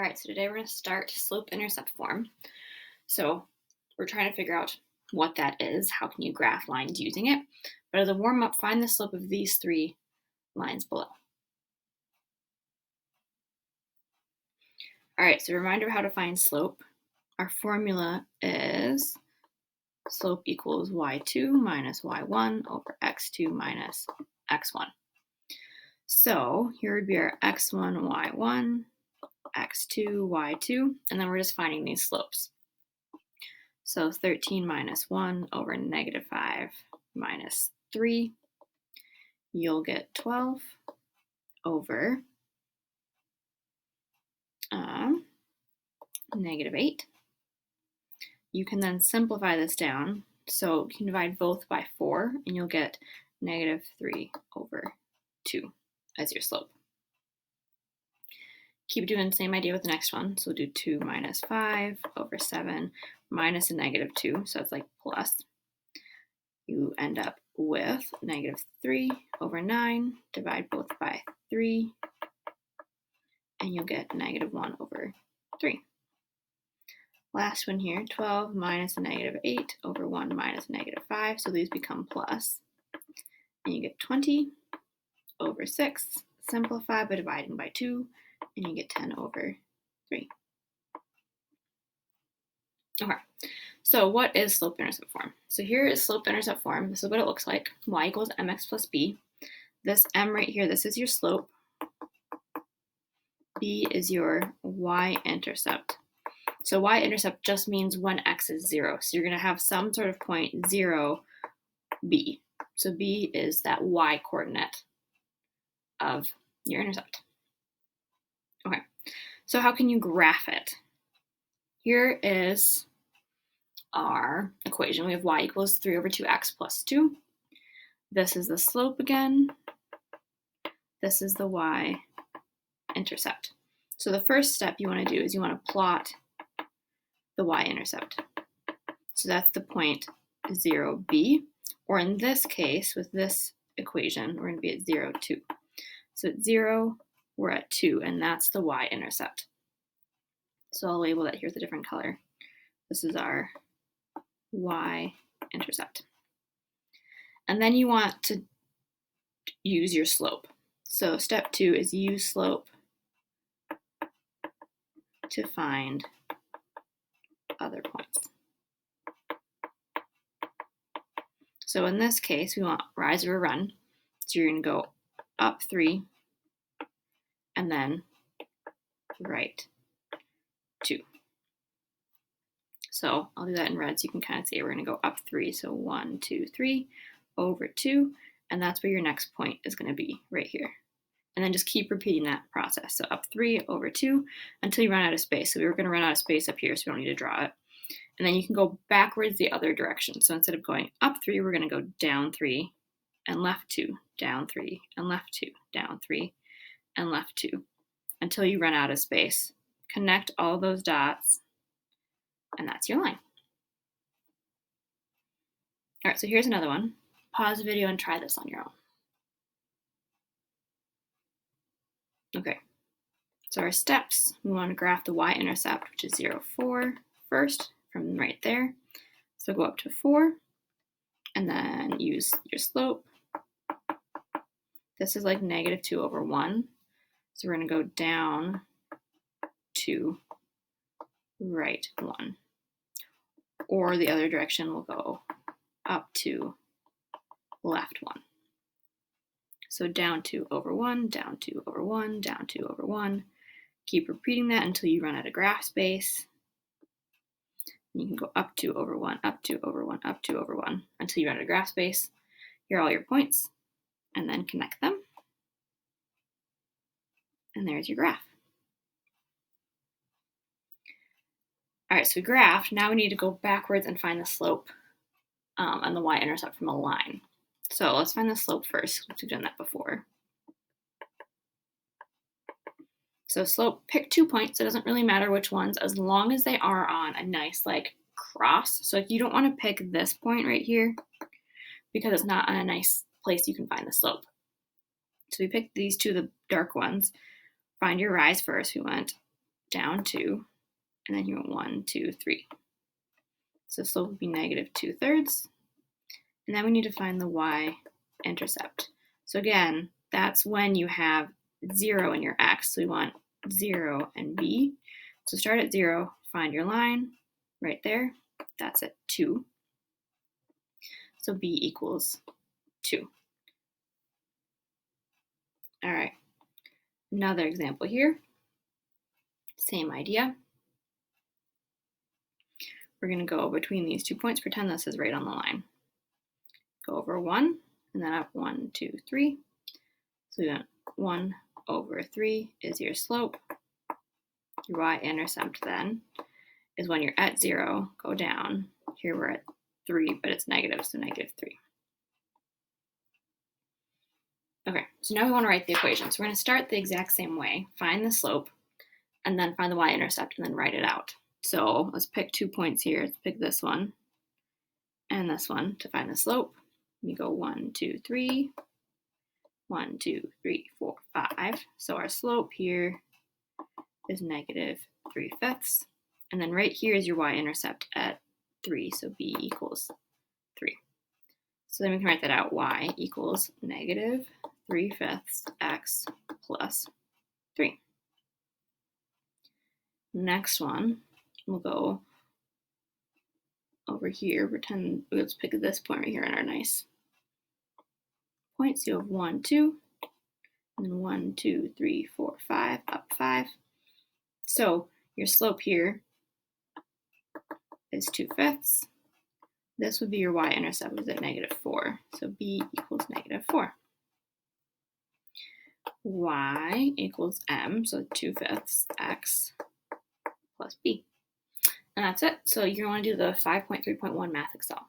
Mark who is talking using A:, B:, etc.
A: All right, so today we're going to start slope-intercept form. So we're trying to figure out what that is. How can you graph lines using it? But as a warm-up, find the slope of these three lines below. All right, so a reminder of how to find slope. Our formula is slope equals y2 minus y1 over x2 minus x1. So here would be our x1, y1, x2, y2, and then we're just finding these slopes. So 13 minus 1 over negative 5 minus 3, you'll get 12 over negative 8. You can then simplify this down. So you can divide both by 4, and you'll get negative 3 over 2 as your slope. Keep doing the same idea with the next one. So we'll do 2 minus 5 over 7 minus a negative 2, so it's like plus. You end up with negative 3 over 9, divide both by 3, and you'll get negative 1 over 3. Last one here, 12 minus a negative 8 over 1 minus a negative 5, so these become plus. And you get 20 over 6, simplify by dividing by 2, and you get 10 over 3. Okay, so what is slope-intercept form? So here is slope-intercept form. This is what it looks like. Y equals mx plus b. This m right here, this is your slope. B is your y-intercept. So y-intercept just means when x is 0. So you're going to have some sort of point 0, b. So b is that y-coordinate of your intercept. Okay, so how can you graph it? Here is our equation. We have y equals 3 over 2x plus 2. This is the slope again. This is the y-intercept. So the first step you want to do is you want to plot the y-intercept. So that's the point 0b, or in this case, with this equation, we're going to be at 0, 2. So at 0, we're at 2, and that's the y-intercept. So I'll label that here with a different color. This is our y-intercept. And then you want to use your slope. So step 2 is use slope to find other points. So in this case, we want rise or run. So you're going to go up 3 and then right 2. So I'll do that in red so you can kind of see we're going to go up 3. So 1, 2, 3 over 2, and that's where your next point is going to be right here. And then just keep repeating that process. So up 3 over 2 until you run out of space. So we were going to run out of space up here, so we don't need to draw it. And then you can go backwards the other direction. So instead of going up 3, we're going to go down 3 and left 2, down 3 and left 2, down 3 and left 2 until you run out of space. Connect all those dots, and that's your line. All right, so here's another one. Pause the video and try this on your own. Okay, so our steps, we want to graph the y-intercept, which is 0, 4 first from right there. So go up to 4 and then use your slope. This is like negative 2 over 1. So we're going to go down 2, right 1. Or the other direction will go up 2, left 1. So down 2 over 1, down 2 over 1, down 2 over 1. Keep repeating that until you run out of graph space. You can go up 2 over 1, up 2 over 1, up 2 over 1 until you run out of graph space. Here are all your points, and then connect them. And there's your graph. All right, so we graphed. Now we need to go backwards and find the slope on the y-intercept from a line. So let's find the slope first, because we've done that before. So slope, pick 2 points. It doesn't really matter which ones, as long as they are on a nice like cross. So you don't want to pick this point right here because it's not on a nice place you can find the slope. So we picked these two, the dark ones. Find your rise first. We went down 2, and then you went 1, 2, 3. So slope would be negative 2/3. And then we need to find the y-intercept. So again, that's when you have 0 in your x. So we want 0 and b. So start at 0, find your line right there. That's at 2. So b equals 2. All right, another example here. Same idea. We're going to go between these 2 points. Pretend this is right on the line. Go over 1, and then up 1, 2, 3. So we got 1 over 3 is your slope. Your y-intercept then is when you're at 0, go down. Here we're at 3, but it's negative, so negative 3. Okay, so now we want to write the equation. So we're going to start the exact same way. Find the slope, and then find the y-intercept, and then write it out. So let's pick 2 points here. Let's pick this one and this one to find the slope. We go 1, 2, 3. 1, 2, 3, 4, 5. So our slope here is negative 3/5. And then right here is your y-intercept at 3, so b equals 3. So then we can write that out. Y equals negative 3/5 x plus 3. Next one, we'll go over here. Pretend, let's pick this point right here in our nice points. So you have 1, 2, and then 1, 2, 3, 4, 5, up 5. So your slope here is 2/5. This would be your y-intercept, is at negative 4. So b equals negative 4. Y equals m, so 2/5 x plus b. And that's it. So you're going to do the 5.3.1 math Excel.